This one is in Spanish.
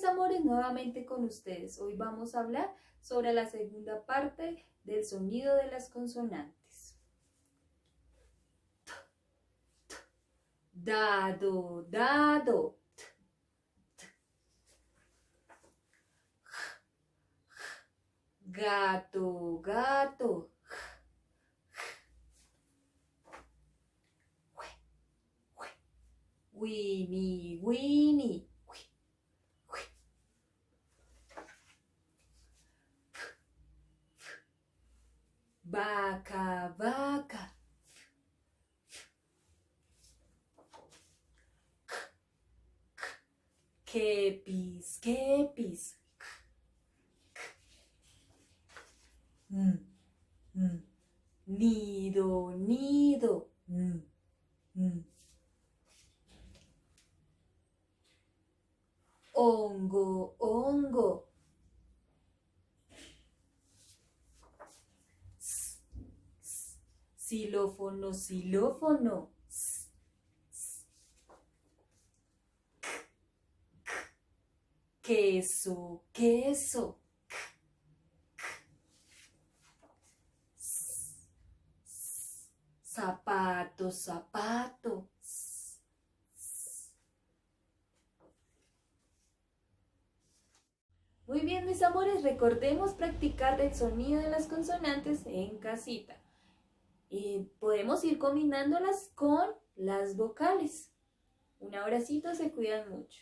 amores, nuevamente con ustedes. Hoy vamos a hablar sobre la segunda parte del sonido de las consonantes. Dado, dado. Gato, gato. Winnie, Winnie. Vaca, vaca. Kepis, kepis. Nido, nido. Hongo, hongo. Xilófono, xilófono. Queso, queso. Zapato, zapato. Muy bien, mis amores, recordemos practicar el sonido de las consonantes en casita. Podemos ir combinándolas con las vocales. Un abracito, se cuidan mucho.